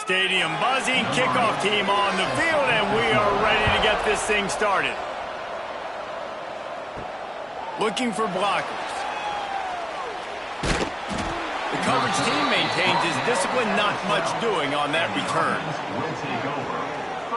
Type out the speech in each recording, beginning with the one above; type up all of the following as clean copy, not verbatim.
Stadium buzzing, kickoff team on the field, and we are ready to get this thing started. Looking for blockers. The coverage team maintains his discipline, not much doing on that return.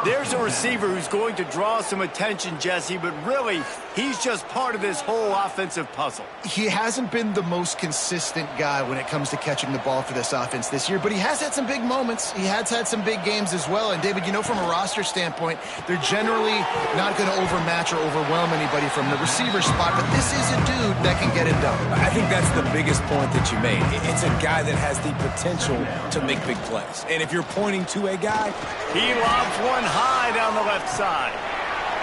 There's a receiver who's going to draw some attention, Jesse, but really, he's just part of this whole offensive puzzle. He hasn't been the most consistent guy when it comes to catching the ball for this offense this year, but he has had some big moments. He has had some big games as well. And, David, you know, from a roster standpoint, they're generally not going to overmatch or overwhelm anybody from the receiver spot, but this is a dude that can get it done. I think that's the biggest point that you made. It's a guy that has the potential to make big plays. And if you're pointing to a guy, he lobs one high down the left side.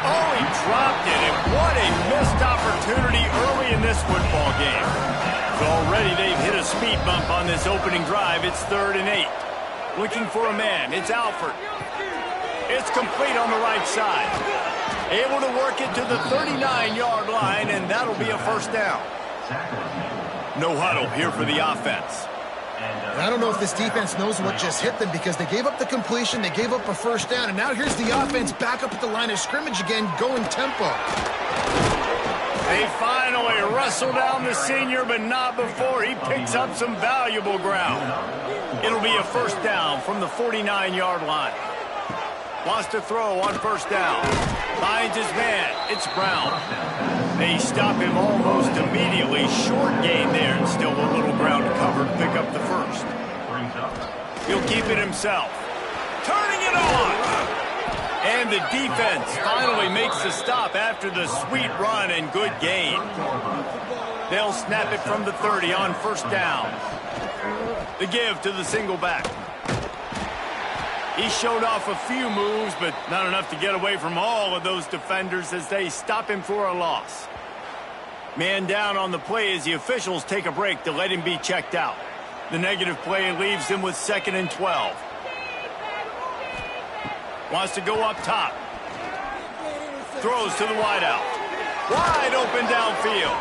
Oh, he dropped it, and what a missed opportunity early in this football game. So already they've hit a speed bump on this opening drive. It's 3rd and 8. Looking for a man. It's Alford. It's complete on the right side. Able to work it to the 39-yard line, and that'll be a first down. No huddle here for the offense. And I don't know if this defense knows what just hit them because they gave up the completion, they gave up a first down, and now here's the offense back up at the line of scrimmage again, going tempo. They finally wrestle down the senior, but not before he picks up some valuable ground. It'll be a first down from the 49-yard line. Wants to throw on first down. Finds his man. It's Brown. They stop him almost immediately. Short gain there, and still a little ground to cover to pick up the first. He'll keep it himself. Turning it on! And the defense finally makes the stop after the sweet run and good gain. They'll snap it from the 30 on first down. The give to the single back. He showed off a few moves, but not enough to get away from all of those defenders as they stop him for a loss. Man down on the play as the officials take a break to let him be checked out. The negative play leaves him with 2nd and 12. Wants to go up top. Throws to the wideout. Wide open downfield.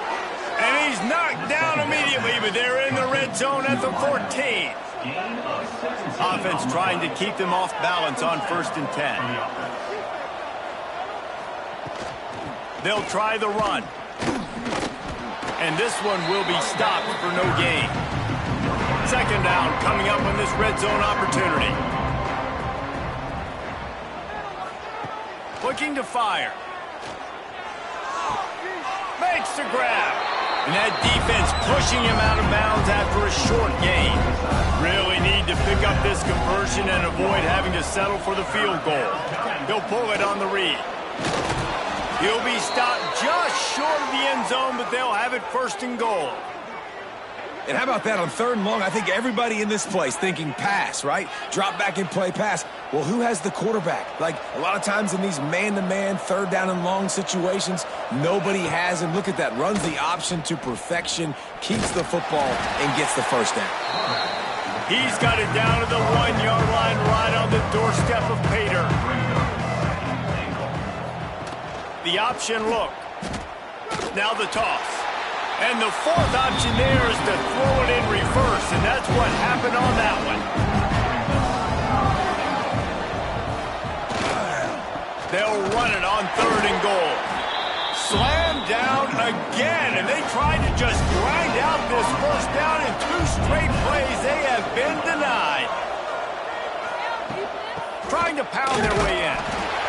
And he's knocked down immediately, but they're in the red zone at the 14. Offense trying to keep them off balance on 1st and 10. They'll try the run. And this one will be stopped for no gain. 2nd down coming up on this red zone opportunity. Looking to fire. Makes the grab. And that defense pushing him out of bounds after a short gain. Really need to pick up this conversion and avoid having to settle for the field goal. He'll pull it on the read. He'll be stopped just short of the end zone, but they'll have it 1st and goal. and how about that on 3rd and long? I think everybody in this place thinking pass, right? Drop back and play pass. Well, who has the quarterback? Like, a lot of times in these man-to-man, 3rd down and long situations, nobody has him. Look at that. Runs the option to perfection, keeps the football, and gets the first down. He's got it down to the 1-yard line right on the doorstep of Pater. The option look. Now the toss. And the 4th option there is to throw it in reverse, and that's what happened on that one. They'll run it on 3rd and goal. Slam down again, and they tried to just grind out this first down in 2 straight plays. They have been denied. Trying to pound their way in.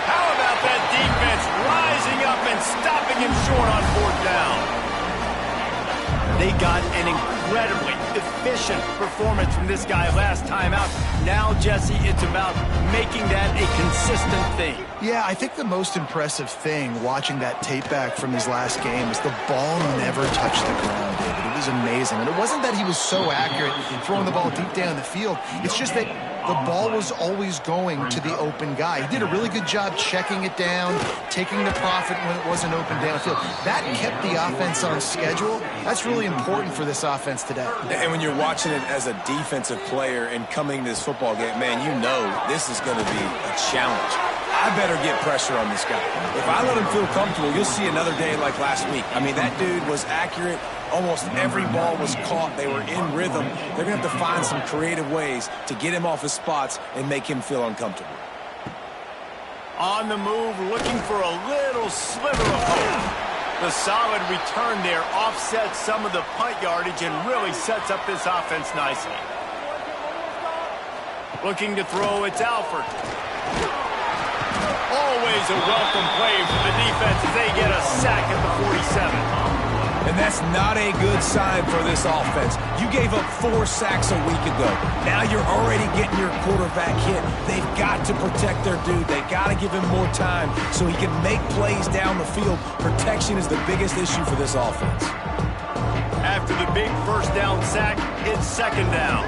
How about that defense rising up and stopping him short on 4th down? They got an incredibly efficient performance from this guy last time out. Now, Jesse, it's about making that a consistent thing. Yeah, I think the most impressive thing watching that tape back from his last game is the ball never touched the ground, David. It was amazing. And it wasn't that he was so accurate throwing the ball deep down the field. It's just that the ball was always going to the open guy. He did a really good job checking it down, taking the profit when it wasn't open downfield. That kept the offense on schedule. That's really important for this offense today. And when you're watching it as a defensive player and coming to this football game, man, you know this is going to be a challenge. I better get pressure on this guy. If I let him feel comfortable, you'll see another day like last week. I mean, that dude was accurate. Almost every ball was caught. They were in rhythm. They're going to have to find some creative ways to get him off his spots and make him feel uncomfortable. On the move, looking for a little sliver of hope. The solid return there offsets some of the punt yardage and really sets up this offense nicely. Looking to throw, it's Alford. Always a welcome play for the defense as they get a sack at the 47. And that's not a good sign for this offense. You gave up 4 sacks a week ago. Now you're already getting your quarterback hit. They've got to protect their dude. They've got to give him more time so he can make plays down the field. Protection is the biggest issue for this offense. After the big first down sack, it's second down.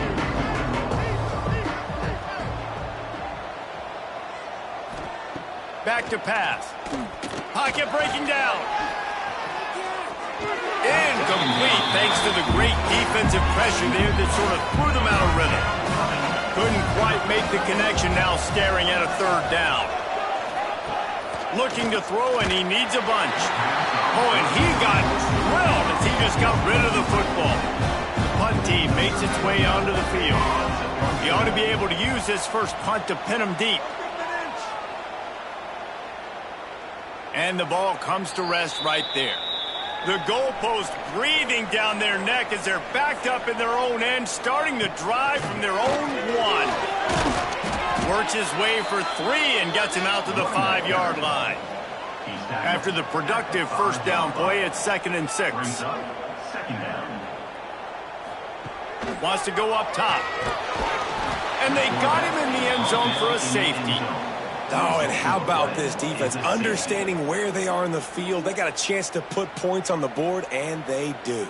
Back to pass. Pocket breaking down. Incomplete thanks to the great defensive pressure there that sort of threw them out of rhythm. Couldn't quite make the connection, now staring at a third down. Looking to throw, and he needs a bunch. Oh, and he got drilled as he just got rid of the football. The punt team makes its way onto the field. He ought to be able to use this first punt to pin him deep. And the ball comes to rest right there. The goalpost breathing down their neck as they're backed up in their own end, starting the drive from their own 1. Works his way for 3 and gets him out to the 5-yard line. After the productive first down play, it's 2nd and 6. Wants to go up top. And they got him in the end zone for a safety. Oh, and how about this defense? Understanding where they are in the field. They got a chance to put points on the board, and they do.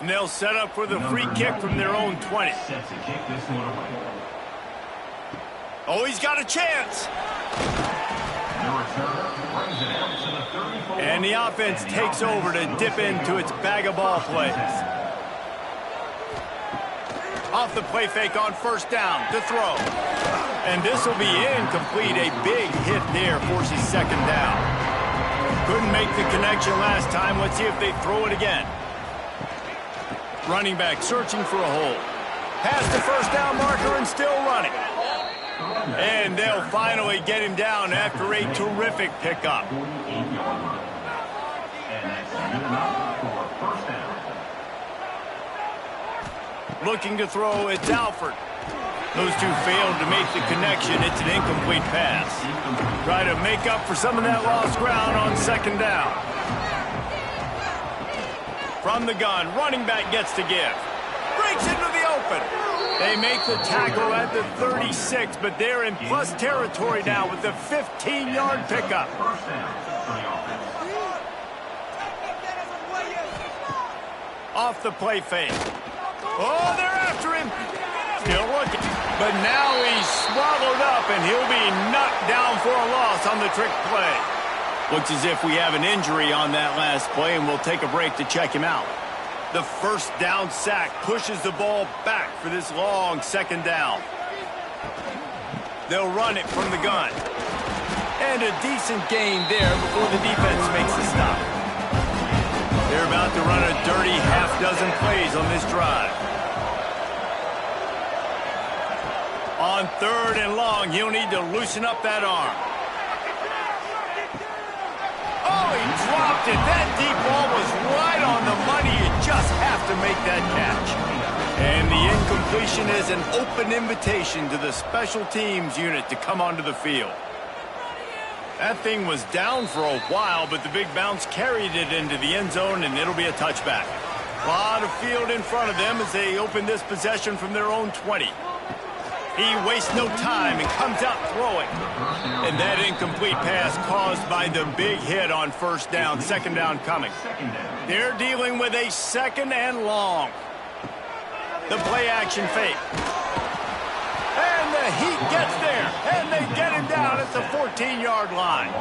And they'll set up for the free kick from their own 20. Oh, he's got a chance. And the offense takes over to dip into its bag of ball plays. Off the play fake on first down to throw. And this will be incomplete. A big hit there forces second down. Couldn't make the connection last time. Let's see if they throw it again. Running back searching for a hole. Past the first down marker and still running. And they'll finally get him down after a terrific pickup. Looking to throw, it's Alford. Those two failed to make the connection. It's an incomplete pass. Try to make up for some of that lost ground on second down. From the gun, running back gets to give. Breaks into the open. They make the tackle at the 36, but they're in plus territory now with the 15-yard pickup. Off the play fake. Oh, they're after him. Still looking. But now he's swallowed up, and he'll be knocked down for a loss on the trick play. Looks as if we have an injury on that last play, and we'll take a break to check him out. The first down sack pushes the ball back for this long second down. They'll run it from the gun. And a decent gain there before the defense makes the stop. They're about to run a dirty half-dozen plays on this drive. On third and long, he'll need to loosen up that arm. Oh, he dropped it. That deep ball was right on the money. You just have to make that catch. And the incompletion is an open invitation to the special teams unit to come onto the field. That thing was down for a while, but the big bounce carried it into the end zone, and it'll be a touchback. A lot of field in front of them as they open this possession from their own 20. He wastes no time and comes out throwing. And that incomplete pass caused by the big hit on first down, second down coming. They're dealing with a second and long. The play action fake. And the the Heat gets there, and they get him down at the 14-yard line.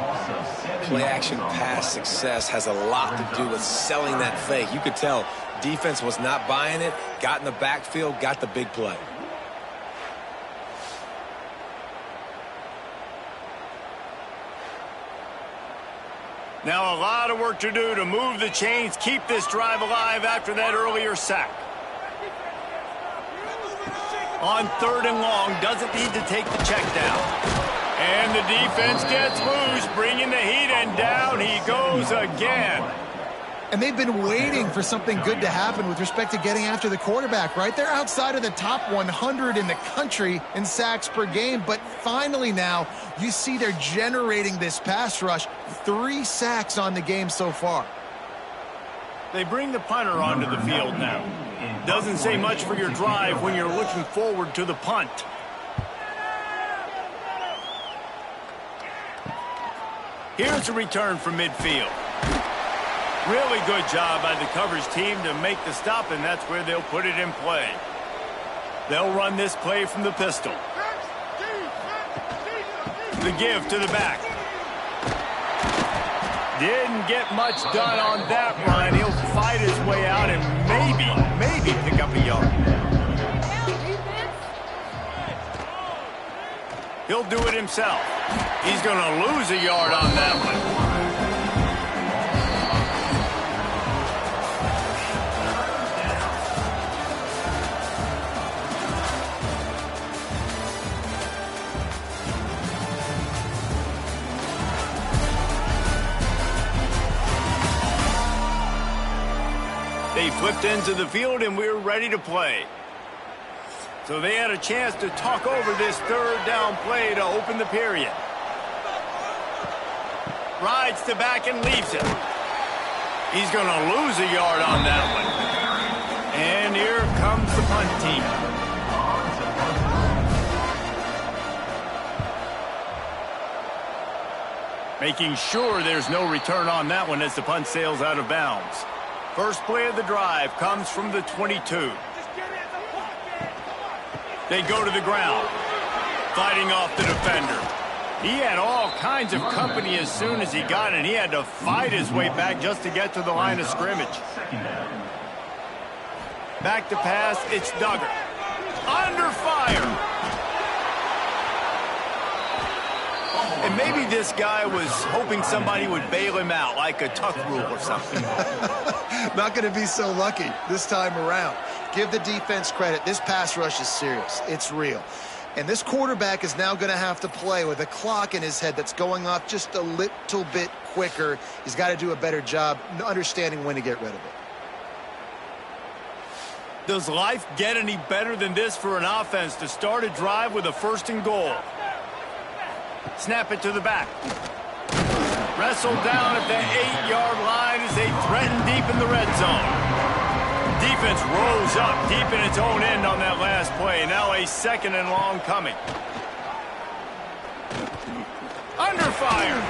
Play-action pass success has a lot to do with selling that fake. You could tell defense was not buying it, got in the backfield, got the big play. Now a lot of work to do to move the chains, keep this drive alive after that earlier sack. On 3rd and long, doesn't need to take the check down. And the defense gets loose, bringing the Heat, and down he goes again. And they've been waiting for something good to happen with respect to getting after the quarterback, right? They're outside of the top 100 in the country in sacks per game, but finally now you see they're generating this pass rush. 3 sacks on the game so far. They bring the punter onto the field now. Doesn't say much for your drive when you're looking forward to the punt. Here's a return from midfield. Really good job by the coverage team to make the stop, and that's where they'll put it in play. They'll run this play from the pistol. The give to the back. Didn't get much done on that run. He'll fight his way out and maybe pick up a yard. He'll do it himself. He's going to lose a yard on that one. They flipped into the field, and we're ready to play. So they had a chance to talk over this 3rd down play to open the period. Rides to back and leaves it. He's going to lose a yard on that one. And here comes the punt team. Making sure there's no return on that one as the punt sails out of bounds. First play of the drive comes from the 22. They go to the ground, fighting off the defender. He had all kinds of company as soon as he got it. He had to fight his way back just to get to the line of scrimmage. Back to pass, it's Duggar. Under fire. And maybe this guy was hoping somebody would bail him out, like a tuck rule or something. Not going to be so lucky this time around. Give the defense credit. This pass rush is serious. It's real. And this quarterback is now going to have to play with a clock in his head that's going off just a little bit quicker. He's got to do a better job understanding when to get rid of it. Does life get any better than this for an offense to start a drive with a 1st and goal? Snap it to the back. Wrestled down at the 8-yard line as they threaten deep in the red zone. Defense rose up deep in its own end on that last play. Now a 2nd and long coming. Under fire.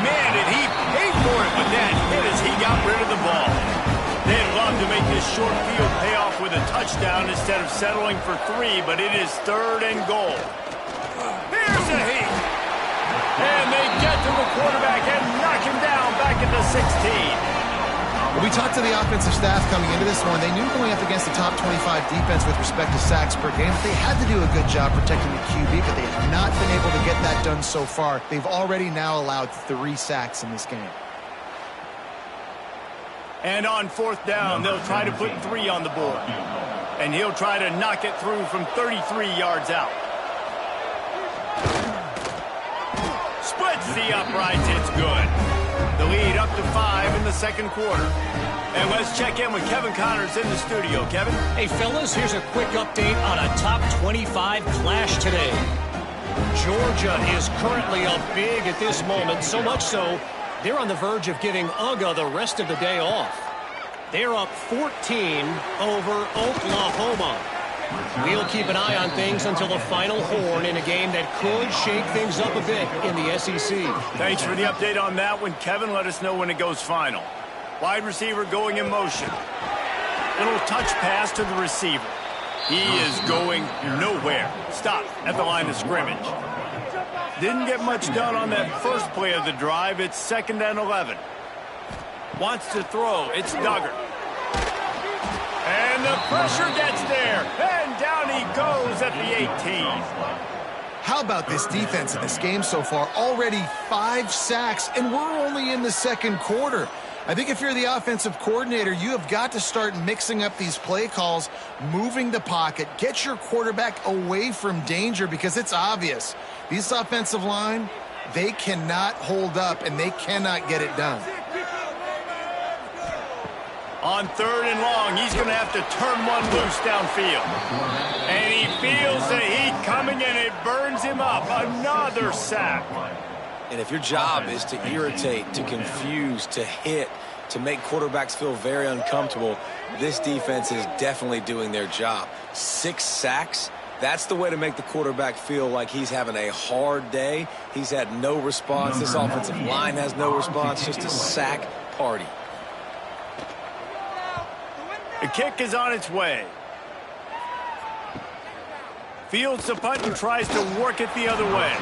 Man, did he pay for it with that hit as he got rid of the ball. They'd love to make this short field pay off with a touchdown instead of settling for 3, but it is 3rd and goal. Here's a Heat. And they get to the quarterback and knock him down back at the 16. We talked to the offensive staff coming into this one. They knew going up against the top 25 defense with respect to sacks per game. They had to do a good job protecting the QB, but they have not been able to get that done so far. They've already now allowed 3 sacks in this game. And on 4th down, they'll try to put 3 on the board. And he'll try to knock it through from 33 yards out. Splits the uprights, it's good. The lead up to 5 in the 2nd quarter. And let's check in with Kevin Connors in the studio. Kevin? Hey, fellas, here's a quick update on a top 25 clash today. Georgia is currently up big at this moment, so much so, they're on the verge of giving UGA the rest of the day off. They're up 14 over Oklahoma. We'll keep an eye on things until the final horn in a game that could shake things up a bit in the SEC. Thanks for the update on that one, Kevin. Let us know when it goes final. Wide receiver going in motion. Little touch pass to the receiver. He is going nowhere. Stop at the line of scrimmage. Didn't get much done on that first play of the drive. It's 2nd and 11. Wants to throw. It's Duggar. And the pressure gets there. And down he goes at the 18. How about this defense in this game so far? Already 5 sacks, and we're only in the second quarter. I think if you're the offensive coordinator, you have got to start mixing up these play calls, moving the pocket, get your quarterback away from danger, because it's obvious. These offensive line, they cannot hold up, and they cannot get it done. On 3rd and long, he's going to have to turn one loose downfield. And he feels the heat coming, and it burns him up. Another sack. And if your job is to irritate, to confuse, to hit, to make quarterbacks feel very uncomfortable, this defense is definitely doing their job. 6 sacks, that's the way to make the quarterback feel like he's having a hard day. He's had no response. This offensive line has no response, just a sack party. The kick is on its way. Fields the punt and tries to work it the other way.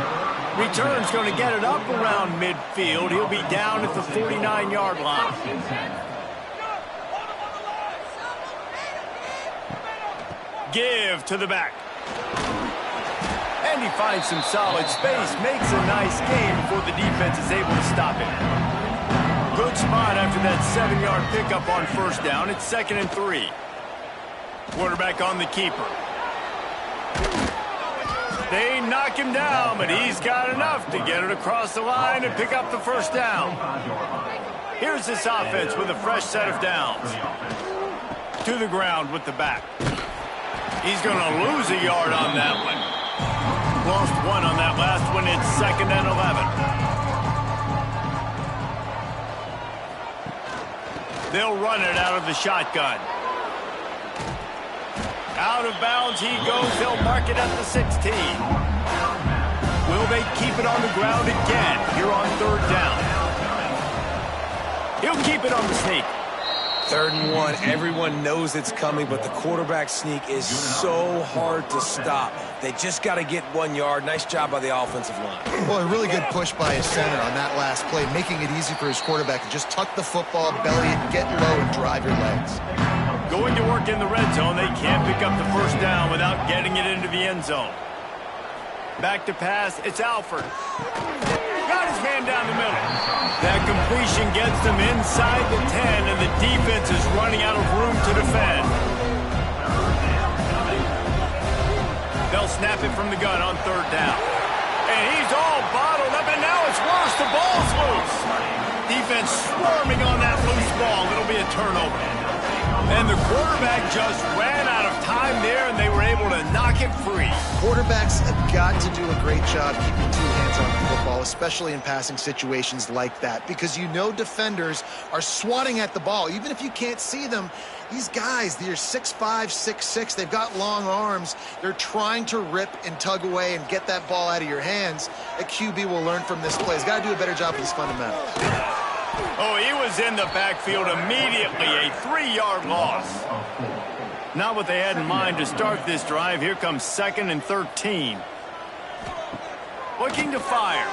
Return's going to get it up around midfield. He'll be down at the 49-yard line. Give to the back. And he finds some solid space, makes a nice gain before the defense is able to stop it. Good spot after that 7-yard pickup on 1st down. It's 2nd and 3. Quarterback on the keeper. They knock him down, but he's got enough to get it across the line and pick up the 1st down. Here's this offense with a fresh set of downs. To the ground with the back. He's going to lose a yard on that one. Lost 1 on that last one. It's 2nd and 11. They'll run it out of the shotgun. Out of bounds he goes. They'll mark it at the 16. Will they keep it on the ground again here on 3rd down? He'll keep it on the sneak. 3rd and 1. Everyone knows it's coming, but the quarterback sneak is so hard to stop. They just got to get 1 yard. Nice job by the offensive line. Well, a really good push by his center on that last play, making it easy for his quarterback to just tuck the football, belly it, get low, and drive your legs. Going to work in the red zone. They can't pick up the 1st down without getting it into the end zone. Back to pass. It's Alford. Got his man down the middle. That completion gets them inside the 10, and the defense is running out of room to defend. They'll snap it from the gun on 3rd down. And he's all bottled up, and now it's worse. The ball's loose. Defense swarming on that loose ball. It'll be a turnover. And the quarterback just ran out of time there, and they were able to knock it free. Quarterbacks have got to do a great job keeping 2 hands on the football, especially in passing situations like that, because you know defenders are swatting at the ball. Even if you can't see them, these guys, they're 6'5", 6'6", they've got long arms. They're trying to rip and tug away and get that ball out of your hands. A QB will learn from this play. He's got to do a better job with his fundamentals. Oh, he was in the backfield immediately. A 3-yard loss. Not what they had in mind to start this drive. Here comes 2nd and 13. Looking to fire.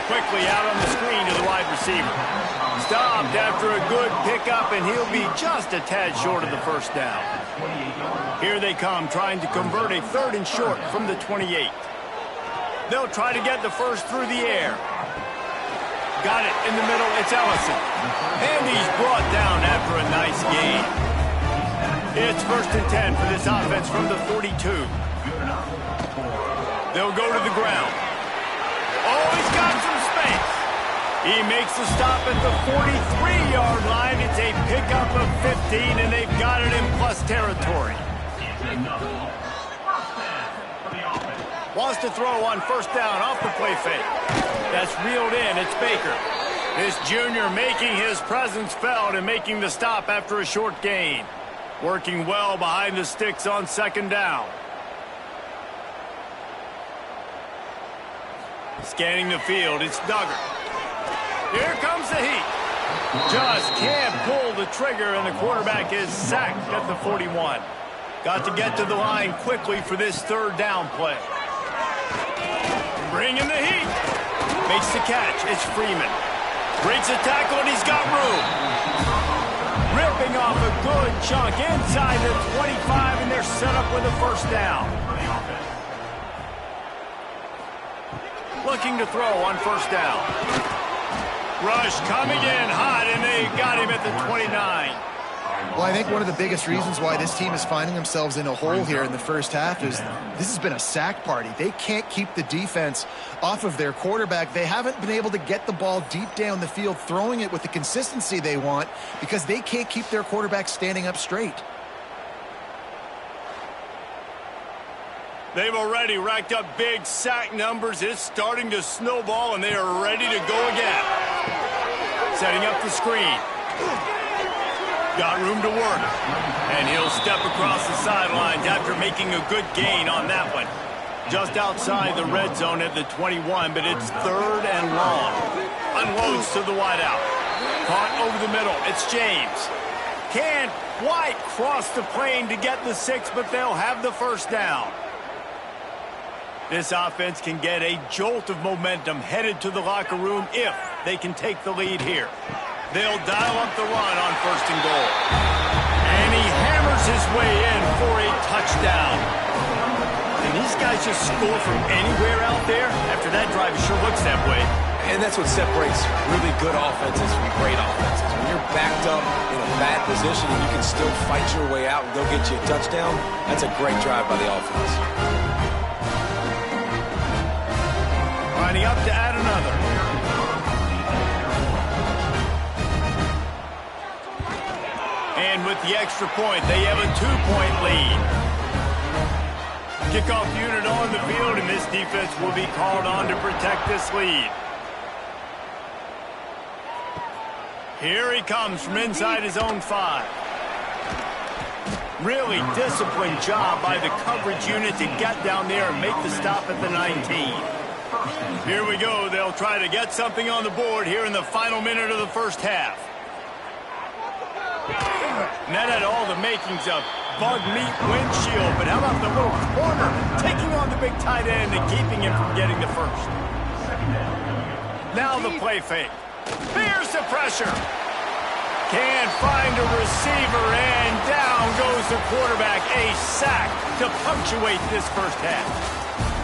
Quickly out on the screen to the wide receiver. Stopped after a good pickup, and he'll be just a tad short of the 1st down. Here they come, trying to convert a 3rd and short from the 28. They'll try to get the 1st through the air. Got it in the middle. It's Ellison. And he's brought down after a nice gain. It's 1st and 10 for this offense from the 42. They'll go to the ground. Oh, he's got some space. He makes the stop at the 43-yard line. It's a pickup of 15, and they've got it in plus territory. Wants to throw on 1st down off the play fake. That's reeled in. It's Baker. This junior making his presence felt and making the stop after a short gain. Working well behind the sticks on 2nd down. Scanning the field, it's Duggar. Here comes the heat. Just can't pull the trigger, and the quarterback is sacked at the 41. Got to get to the line quickly for this third down play. Bringing the heat. Makes the catch. It's Freeman. Breaks a tackle, and he's got room. Ripping off a good chunk inside the 25, and they're set up with a first down. Looking to throw on first down. Rush coming in hot, and they got him at the 29. Well, I think one of the biggest reasons why this team is finding themselves in a hole here in the first half is this has been a sack party. They can't keep the defense off of their quarterback. They haven't been able to get the ball deep down the field, throwing it with the consistency they want because they can't keep their quarterback standing up straight. They've already racked up big sack numbers. It's starting to snowball, and they are ready to go again. Setting up the screen. Got room to work. And he'll step across the sidelines after making a good gain on that one. Just outside the red zone at the 21, but it's third and long. Unloads to the wideout. Caught over the middle. It's James. Can't quite cross the plane to get the 6, but they'll have the first down. This offense can get a jolt of momentum headed to the locker room if they can take the lead here. They'll dial up the run on first and goal. And he hammers his way in for a touchdown. And these guys just score from anywhere out there. After that drive, it sure looks that way. And that's what separates really good offenses from great offenses. When you're backed up in a bad position and you can still fight your way out and go get you a touchdown, that's a great drive by the offense. Lining up to add another. And with the extra point, they have a 2-point lead. Kickoff unit on the field, and this defense will be called on to protect this lead. Here he comes from inside his own 5. Really disciplined job by the coverage unit to get down there and make the stop at the 19. Here we go. They'll try to get something on the board here in the final minute of the first half. And that had all the makings of bug meat windshield, but how about the little corner taking on the big tight end and keeping him from getting the first? Now the play fake. Fears the pressure. Can't find a receiver, and down goes the quarterback. A sack to punctuate this first half.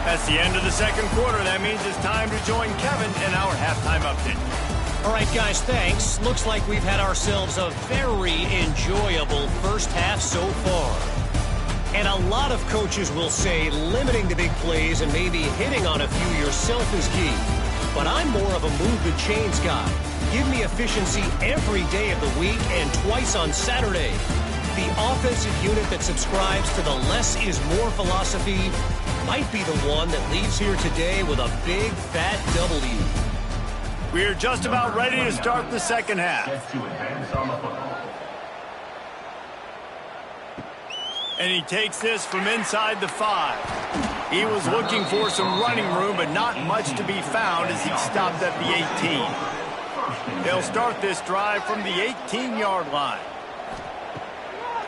That's the end of the second quarter. That means it's time to join Kevin in our halftime update. All right, guys, thanks. Looks like we've had ourselves a very enjoyable first half so far. And a lot of coaches will say limiting the big plays and maybe hitting on a few yourself is key. But I'm more of a move the chains guy. Give me efficiency every day of the week and twice on Saturday. The offensive unit that subscribes to the less is more philosophy might be the one that leaves here today with a big fat W. We're just about ready to start the second half. And he takes this from inside the 5. He was looking for some running room, but not much to be found as he stopped at the 18. They'll start this drive from the 18-yard line.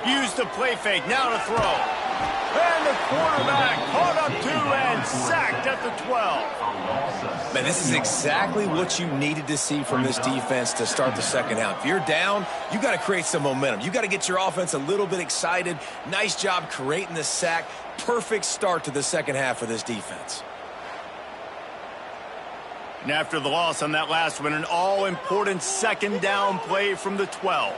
Use the play fake, now to throw. And the quarterback caught up to and sacked at the 12. Man, this is exactly what you needed to see from this defense to start the second half. If you're down, you got to create some momentum. You got to get your offense a little bit excited. Nice job creating the sack. Perfect start to the second half for this defense. And after the loss on that last one, an all-important second down play from the 12.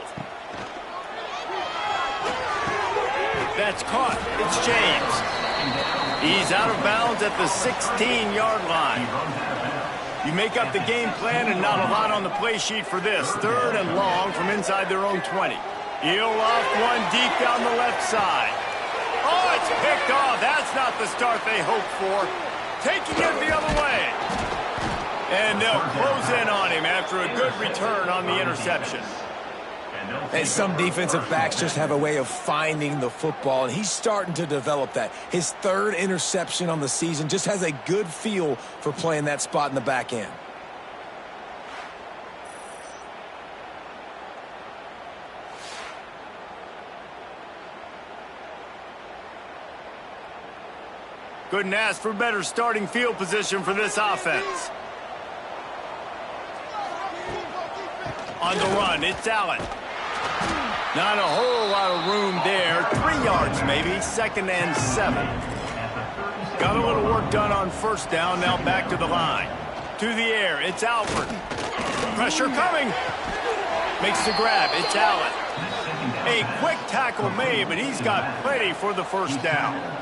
That's caught. It's James. He's out of bounds at the 16-yard line. You make up the game plan and not a lot on the play sheet for this. Third and long from inside their own 20. He'll off one deep down the left side. Oh, it's picked off. That's not the start they hoped for. Taking it the other way. And they'll close in on him after a good return on the interception. And some defensive backs just have a way of finding the football, and he's starting to develop that. His third interception on the season, just has a good feel for playing that spot in the back end. Couldn't ask for better starting field position for this offense. On the run, it's Allen. Not a whole lot of room there. 3 yards maybe, 2nd and 7. Got a little work done on first down, now back to the line. To the air, it's Alford. Pressure coming. Makes the grab, it's Allen. A quick tackle made, but he's got plenty for the first down.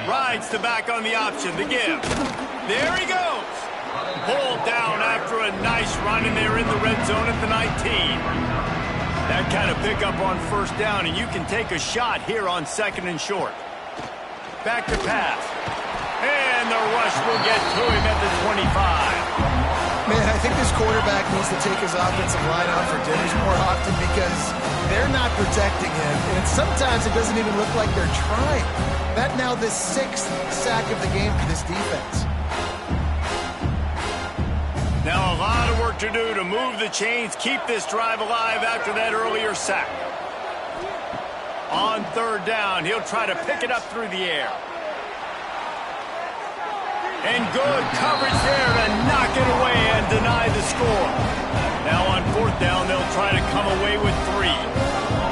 Rides the back on the option, the give. There he goes. Pulled down after a nice run, and they're in the red zone at the 19. That kind of pickup on first down, and you can take a shot here on 2nd and short. Back to pass. And the rush will get to him at the 25. Man, I think this quarterback needs to take his offensive line out for dinners more often because they're not protecting him. And sometimes it doesn't even look like they're trying. That now the 6th sack of the game for this defense. Now a lot of work to do to move the chains, keep this drive alive after that earlier sack. On 3rd down, he'll try to pick it up through the air. And good coverage there to knock it away and deny the score. Now on 4th down, they'll try to come away with 3.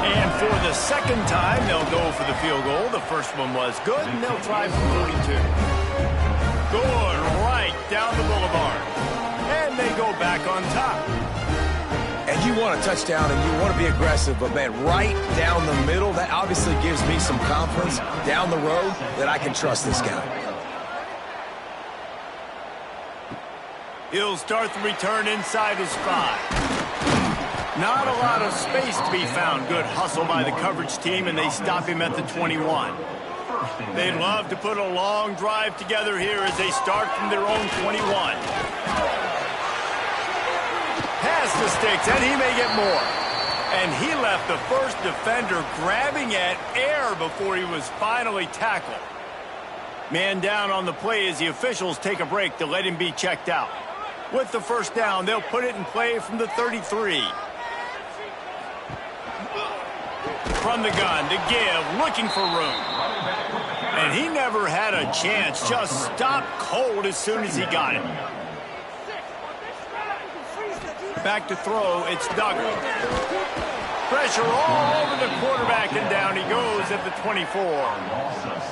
And for the 2nd time, they'll go for the field goal. The first one was good, and they'll try from 42. Good, right down the boulevard. And they go back on top. And you want a touchdown and you want to be aggressive, but man, right down the middle, that obviously gives me some confidence down the road that I can trust this guy. He'll start the return inside his 5. Not a lot of space to be found. Good hustle by the coverage team, and they stop him at the 21. They'd love to put a long drive together here as they start from their own 21. Pass the sticks, and he may get more. And he left the first defender grabbing at air before he was finally tackled. Man down on the play as the officials take a break to let him be checked out. With the first down, they'll put it in play from the 33. From the gun to give, looking for room. And he never had a chance, just stopped cold as soon as he got it. Back to throw, it's Duggar. Pressure all over the quarterback, and down he goes at the 24.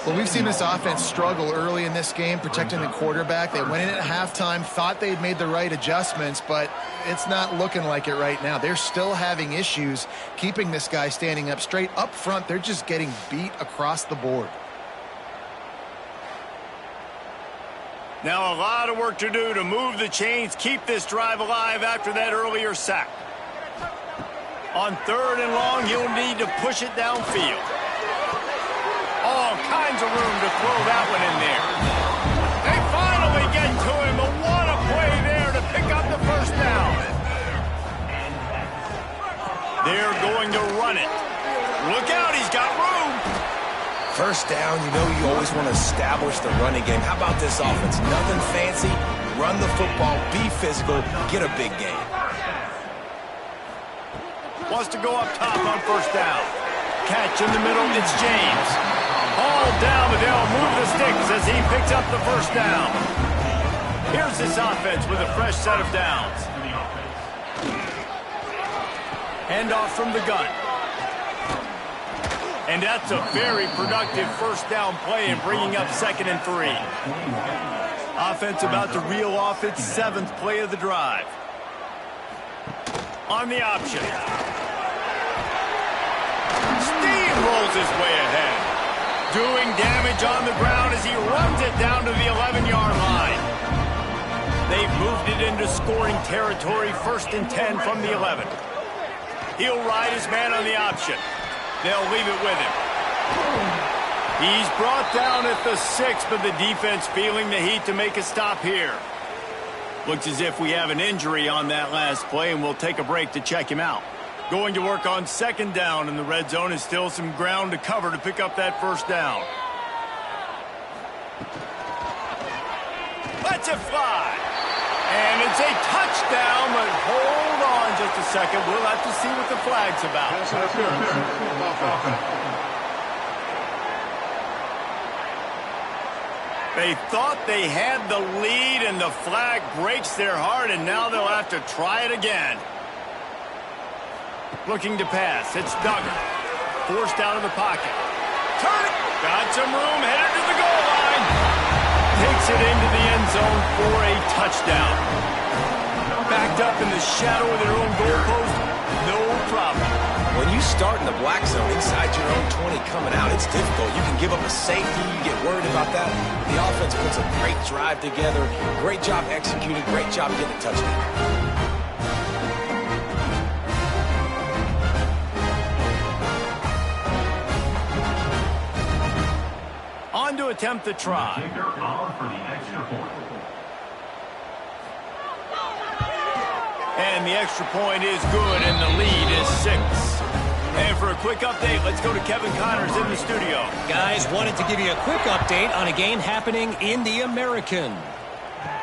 Well, we've seen this offense struggle early in this game protecting the quarterback. They went in at halftime, thought they'd made the right adjustments, but it's not looking like it right now. They're still having issues keeping this guy standing up straight. Up front, they're just getting beat across the board. Now a lot of work to do to move the chains, keep this drive alive after that earlier sack. On 3rd and long, he'll need to push it downfield. All kinds of room to throw that one in there. They finally get to him, but what a play there to pick up the first down. They're going to run it. Look out, he's got room. First down, you know you always want to establish the running game. How about this offense? Nothing fancy. Run the football, be physical, get a big gain. Wants to go up top on first down. Catch in the middle, it's James. All down, but they'll move the sticks as he picks up the first down. Here's this offense with a fresh set of downs. Handoff from the gun. And that's a very productive first down play and bringing up 2nd and 3. Offense about to reel off its 7th play of the drive. On the option. Steamrolls his way ahead. Doing damage on the ground as he runs it down to the 11-yard line. They've moved it into scoring territory, 1st and 10 from the 11. He'll ride his man on the option. They'll leave it with him. He's brought down at the 6, but the defense feeling the heat to make a stop here. Looks as if we have an injury on that last play, and we'll take a break to check him out. Going to work on 2nd down, and the red zone is still some ground to cover to pick up that first down. Lets it fly. And it's a touchdown, but hold on just a second. We'll have to see what the flag's about. They thought they had the lead, and the flag breaks their heart, and now they'll have to try it again. Looking to pass. It's Duggar. Forced out of the pocket. Turn it. Got some room, headed to the goal line. Takes it into the end zone for a touchdown. Backed up in the shadow of their own goalpost, no problem. When you start in the black zone inside your own 20 coming out, it's difficult. You can give up a safety. You get worried about that. The offense puts a great drive together. Great job executing. Great job getting a touchdown. On to attempt the try. And the extra point is good, and the lead is 6. And for a quick update, let's go to Kevin Connors in the studio. Guys, wanted to give you a quick update on a game happening in the American.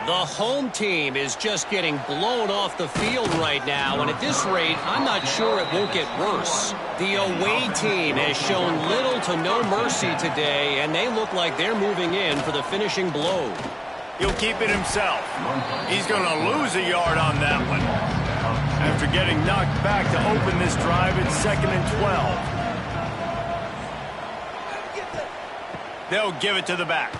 The home team is just getting blown off the field right now, and at this rate, I'm not sure it won't get worse. The away team has shown little to no mercy today, and they look like they're moving in for the finishing blow. He'll keep it himself. He's going to lose a yard on that one. After getting knocked back to open this drive, it's 2nd and 12. They'll give it to the back.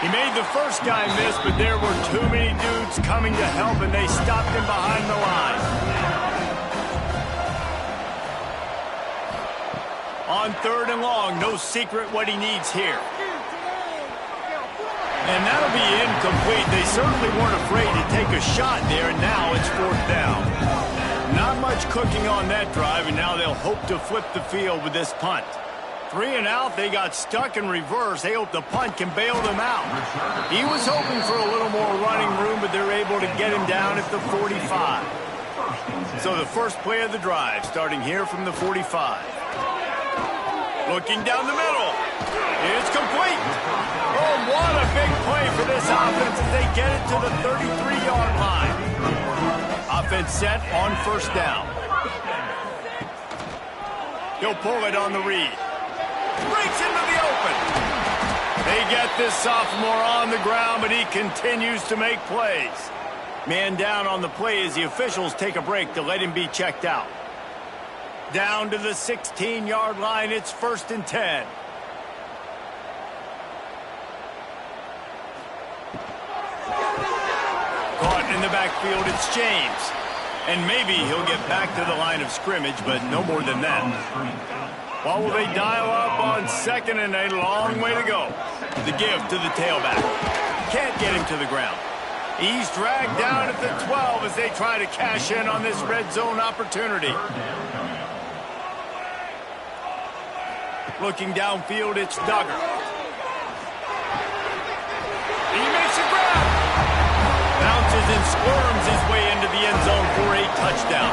He made the first guy miss, but there were too many dudes coming to help, and they stopped him behind the line. On 3rd and long, no secret what he needs here. And that'll be incomplete. They certainly weren't afraid to take a shot there, and now it's 4th down. Not much cooking on that drive, and now they'll hope to flip the field with this punt. 3 and out, they got stuck in reverse. They hope the punt can bail them out. He was hoping for a little more running room, but they're able to get him down at the 45. So the first play of the drive, starting here from the 45. Looking down the middle. It's complete. Oh, what a big play for this offense as they get it to the 33-yard line. Offense set on 1st down. He'll pull it on the read. Breaks into the open. They get this sophomore on the ground, but he continues to make plays. Man down on the play as the officials take a break to let him be checked out. Down to the 16-yard line, it's 1st and 10. Caught in the backfield, it's James. And maybe he'll get back to the line of scrimmage, but no more than that. Well, will they dial up on 2nd and a long way to go? The give to the tailback. Can't get him to the ground. He's dragged down at the 12 as they try to cash in on this red zone opportunity. Looking downfield, it's Duggar. He makes a grab. Bounces and squirms his way into the end zone for a touchdown.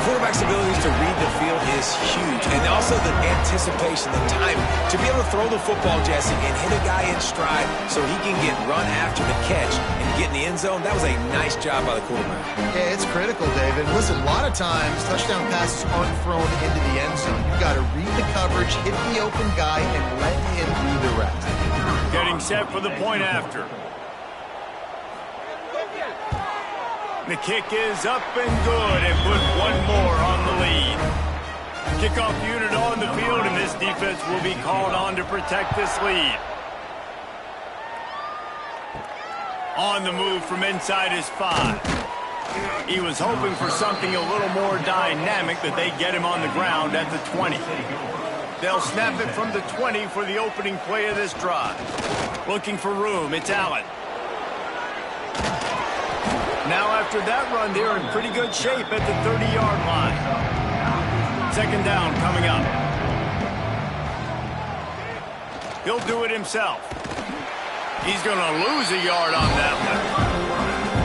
Quarterback's abilities to read the field is huge, and also the anticipation, the time to be able to throw the football, Jesse, and hit a guy in stride so he can get run after the catch and get in the end zone. That was a nice job by the quarterback. Yeah, it's critical, David. Listen, a lot of times touchdown passes aren't thrown into the end zone. You've got to read the coverage, hit the open guy, and let him do the rest. Getting set for the point after. The kick is up and good, and put one more on the lead. Kickoff unit on the field, and this defense will be called on to protect this lead. On the move from inside his 5. He was hoping for something a little more dynamic, but they get him on the ground at the 20. They'll snap it from the 20 for the opening play of this drive. Looking for room, it's Allen. Now after that run, they're in pretty good shape at the 30-yard line. 2nd down coming up. He'll do it himself. He's going to lose a yard on that one.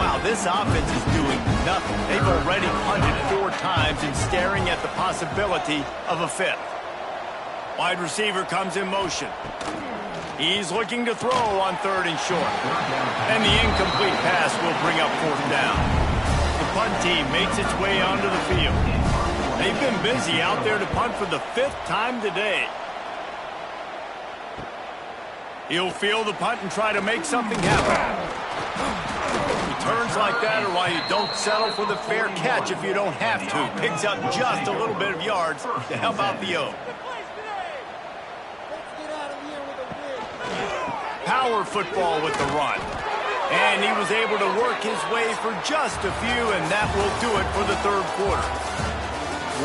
Wow, this offense is doing nothing. They've already punted 4 times and staring at the possibility of a 5th. Wide receiver comes in motion. He's looking to throw on 3rd and short. And the incomplete pass will bring up 4th down. The punt team makes its way onto the field. They've been busy out there to punt for the 5th time today. He'll field the punt and try to make something happen. Returns like that are why you don't settle for the fair catch if you don't have to. Picks up just a little bit of yards to help out the O. Power football with the run. And he was able to work his way for just a few, and that will do it for the third quarter.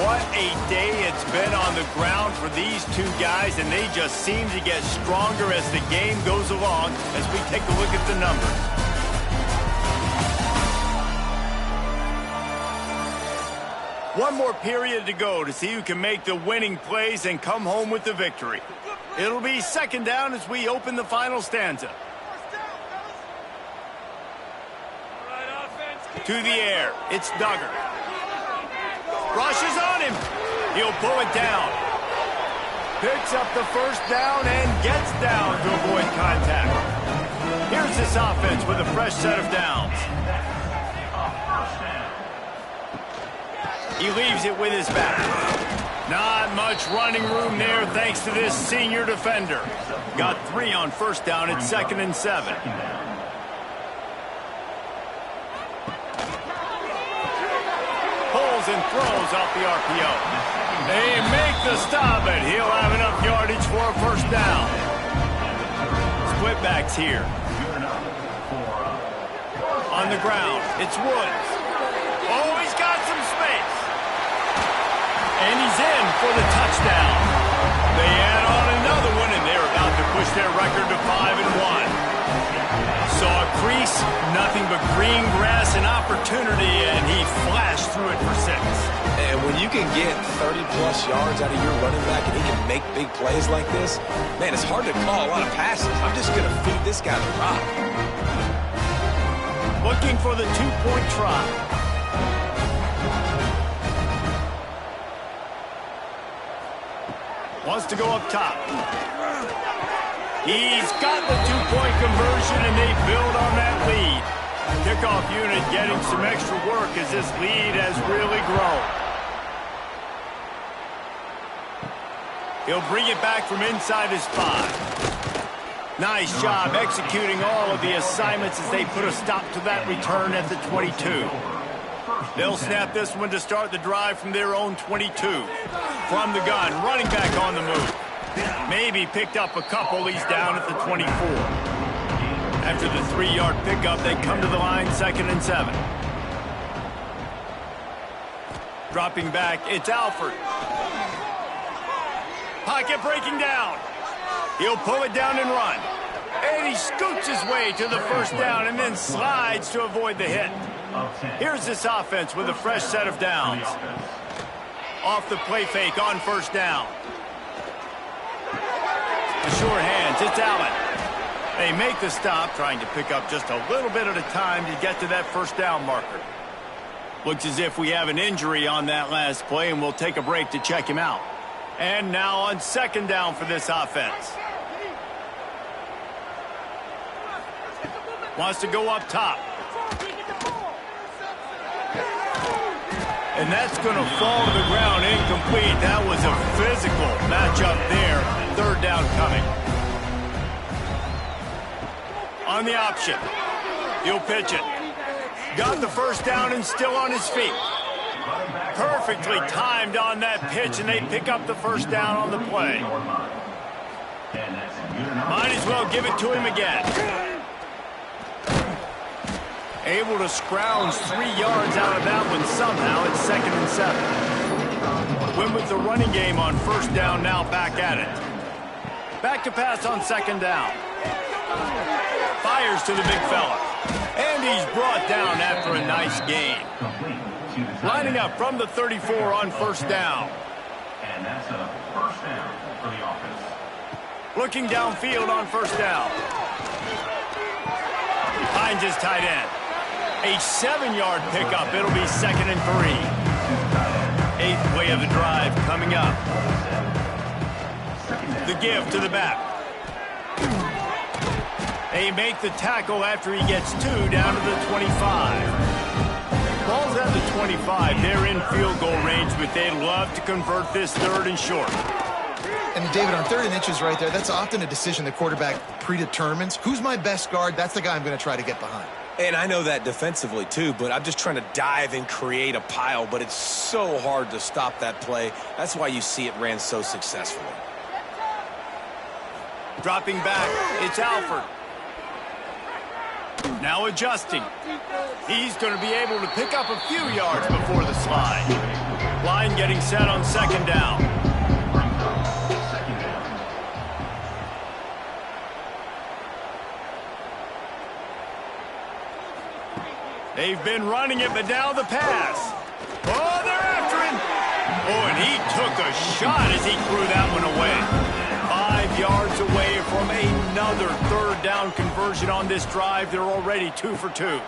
What a day it's been on the ground for these two guys, and they just seem to get stronger as the game goes along as we take a look at the numbers. One more period to go to see who can make the winning plays and come home with the victory. It'll be second down as we open the final stanza. To the air, it's Duggar. Rushes on him. He'll pull it down. Picks up the first down and gets down to avoid contact. Here's this offense with a fresh set of downs. He leaves it with his back. Not much running room there thanks to this senior defender. Got 3 on first down at 2nd and 7. Pulls and throws off the RPO. They make the stop, and he'll have enough yardage for a first down. Split backs here. On the ground, it's Woods. Oh, he's got some space. And he's in for the touchdown. They add on another one, and they're about to push their record to 5-1. Saw a crease, nothing but green grass and opportunity, and he flashed through it for 6. And when you can get 30-plus yards out of your running back and he can make big plays like this, man, it's hard to call a lot of passes. I'm just going to feed this guy the rock. Looking for the 2-point try. Wants to go up top. He's got the 2-point conversion, and they build on that lead. Kickoff unit getting some extra work as this lead has really grown. He'll bring it back from inside his 5. Nice job executing all of the assignments as they put a stop to that return at the 22. They'll snap this one to start the drive from their own 22. From the gun, running back on the move. Maybe picked up a couple. He's down at the 24. After the 3-yard pickup, they come to the line 2nd and 7. Dropping back, it's Alford. Pocket breaking down. He'll pull it down and run. And he scoots his way to the first down and then slides to avoid the hit. Here's this offense with a fresh set of downs. Off the play fake on first down. The short hands, it's Allen. They make the stop, trying to pick up just a little bit at a time to get to that first down marker. Looks as if we have an injury on that last play, and we'll take a break to check him out. And now on second down for this offense. Wants to go up top. And that's going to fall to the ground incomplete. That was a physical matchup there. Third down coming. On the option. He'll pitch it. Got the first down and still on his feet. Perfectly timed on that pitch, and they pick up the first down on the play. Might as well give it to him again. Able to scrounge 3 yards out of that one somehow. It's 2nd and 7. Win with the running game on first down, now back at it. Back to pass on second down. Fires to the big fella. And he's brought down after a nice gain. Lining up from the 34 on first down. And that's a first down for the offense. Looking downfield on first down. Finds his tight end. A 7-yard pickup. It'll be 2nd and 3. 8th play of the drive coming up. The give to the back. They make the tackle after he gets 2 down to the 25. Ball's at the 25. They're in field goal range, but they'd love to convert this 3rd and short. And David, on 3rd and inches right there, that's often a decision the quarterback predetermines. Who's my best guard? That's the guy I'm going to try to get behind. And I know that defensively, too, but I'm just trying to dive and create a pile, but it's so hard to stop that play. That's why you see it ran so successfully. Dropping back, it's Alford. Now adjusting. He's going to be able to pick up a few yards before the slide. Line getting set on 2nd down. They've been running it, but now the pass. Oh, they're after him. Oh, and he took a shot as he threw that one away. 5 yards away from another 3rd down conversion on this drive. They're already 2 for 2.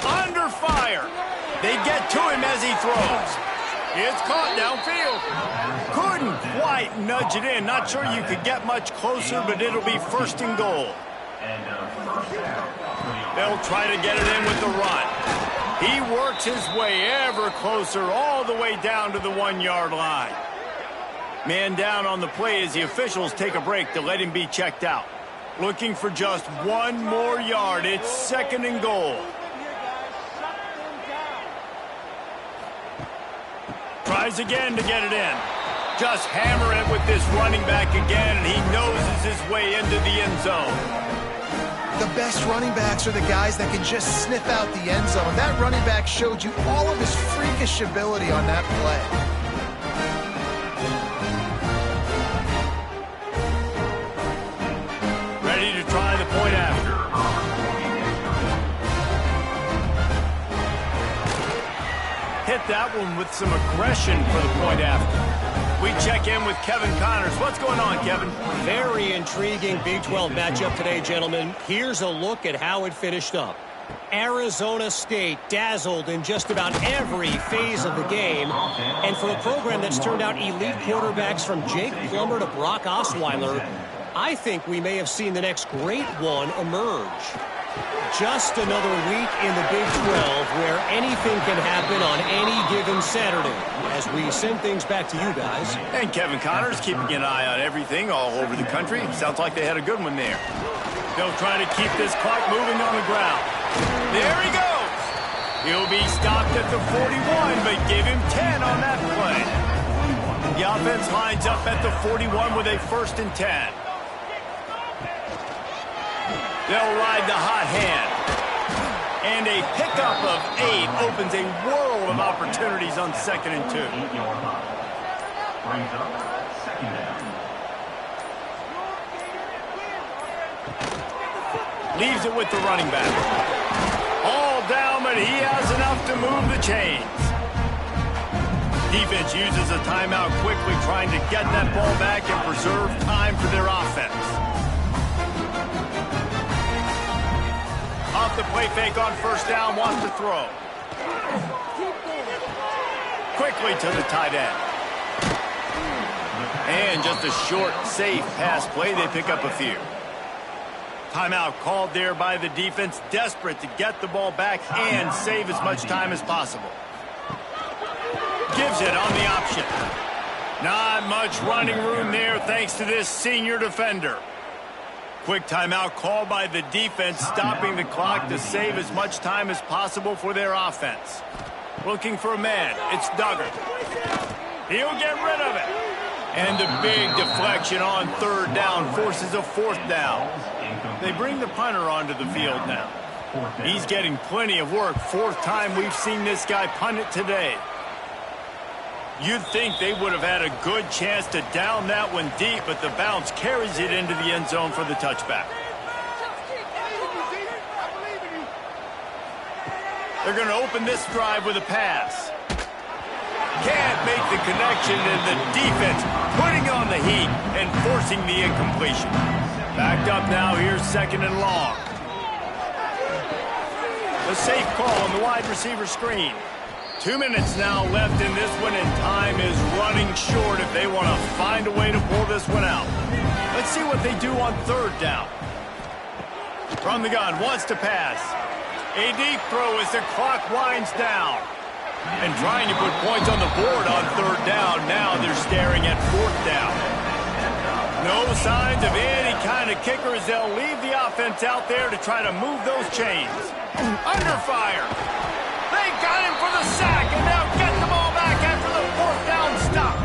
Under fire. They get to him as he throws. It's caught downfield. Couldn't quite nudge it in. Not sure you could get much closer, but it'll be 1st and goal. They'll try to get it in with the run. He works his way ever closer all the way down to the 1-yard line. Man down on the play as the officials take a break to let him be checked out. Looking for just 1 more yard. It's 2nd and goal. Tries again to get it in. Just hammer it with this running back again, and he noses his way into the end zone. The best running backs are the guys that can just sniff out the end zone. That running back showed you all of his freakish ability on that play. Ready to try the point after. Hit that one with some aggression for the point after. We check in with Kevin Connors. What's going on, Kevin? Very intriguing Big 12 matchup today, gentlemen. Here's a look at how it finished up. Arizona State dazzled in just about every phase of the game. And for a program that's turned out elite quarterbacks from Jake Plummer to Brock Osweiler, I think we may have seen the next great one emerge. Just another week in the Big 12 where anything can happen on any given Saturday. As we send things back to you guys. And Kevin Connors keeping an eye on everything all over the country. Sounds like they had a good one there. They'll try to keep this clock moving on the ground. There he goes. He'll be stopped at the 41, but give him 10 on that play. The offense lines up at the 41 with a 1st and 10. They'll ride the hot hand. And a pickup of 8 opens a world of opportunities on 2nd and 2. Brings up 2nd down. Leaves it with the running back. All down, but he has enough to move the chains. Defense uses a timeout quickly, trying to get that ball back and preserve time for their offense. Off the play fake on 1st down, wants to throw. Quickly to the tight end. And just a short, safe pass play. They pick up a few. Timeout called there by the defense, desperate to get the ball back and save as much time as possible. Gives it on the option. Not much running room there thanks to this senior defender. Quick timeout called by the defense, stopping the clock to save as much time as possible for their offense. Looking for a man. It's Duggar. He'll get rid of it. And the big deflection on 3rd down forces a 4th down. They bring the punter onto the field now. He's getting plenty of work. 4th time we've seen this guy punt it today. You'd think they would have had a good chance to down that one deep, but the bounce carries it into the end zone for the touchback. They're going to open this drive with a pass. Can't make the connection, and the defense putting on the heat and forcing the incompletion. Backed up now, here's 2nd and long. The safe call on the wide receiver screen. 2 minutes now left in this one, and time is running short if they want to find a way to pull this one out. Let's see what they do on 3rd down. From the gun, wants to pass. A deep throw as the clock winds down. And trying to put points on the board on 3rd down. Now they're staring at 4th down. No signs of any kind of kicker as they'll leave the offense out there to try to move those chains. Under fire. They got him for the sack, and now get the ball back after the 4th down stop.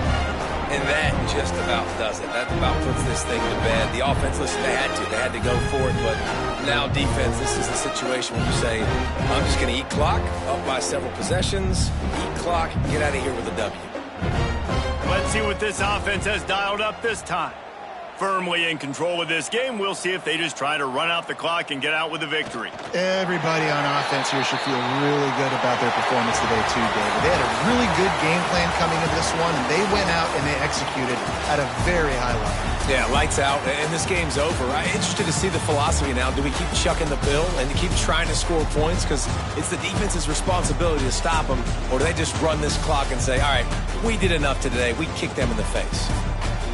And that just about does it. That about puts this thing to bed. The offense, listen, they had to go for it, but now defense, this is the situation where you say, I'm just going to eat clock, up by several possessions, eat clock, get out of here with a W. Let's see what this offense has dialed up this time. Firmly in control of this game, we'll see if they just try to run out the clock and get out with a victory. Everybody on offense here should feel really good about their performance today too, David. They had a really good game plan coming into this one, and they went out and they executed at a very high level. Yeah, lights out, and this game's over. I'm interested to see the philosophy now. Do we keep chucking the pill and keep trying to score points because it's the defense's responsibility to stop them, or do they just run this clock and say, all right, we did enough today, we kicked them in the face?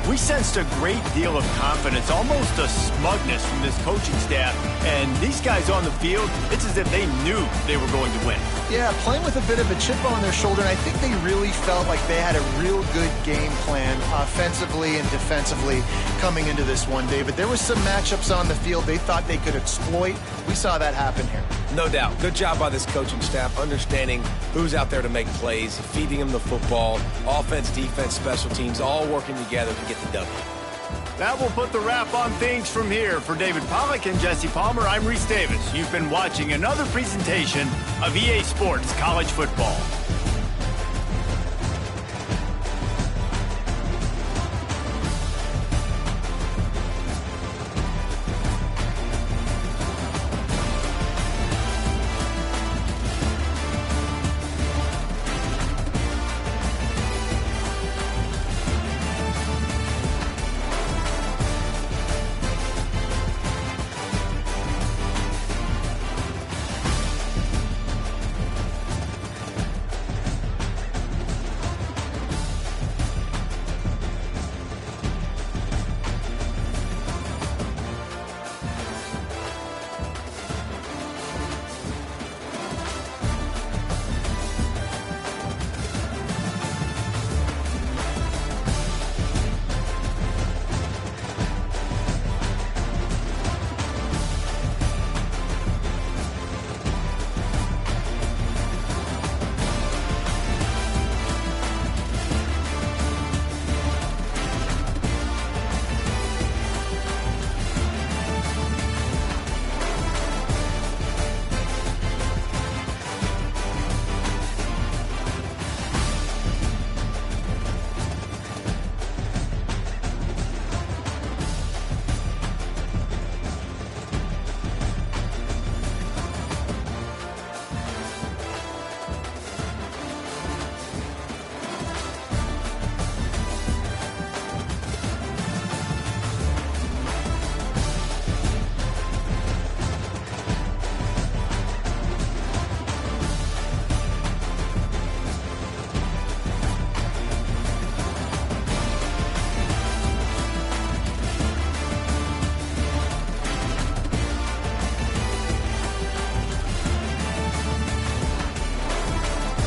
We sensed a great deal of confidence, almost a smugness from this coaching staff. And these guys on the field, it's as if they knew they were going to win. Yeah, playing with a bit of a chip on their shoulder, and I think they really felt like they had a real good game plan offensively and defensively coming into this one, David. There were some matchups on the field they thought they could exploit. We saw that happen here. No doubt. Good job by this coaching staff, understanding who's out there to make plays, feeding them the football, offense, defense, special teams, all working together to get the W. That will put the wrap on things from here. For David Pollack and Jesse Palmer, I'm Reese Davis. You've been watching another presentation of EA Sports College Football.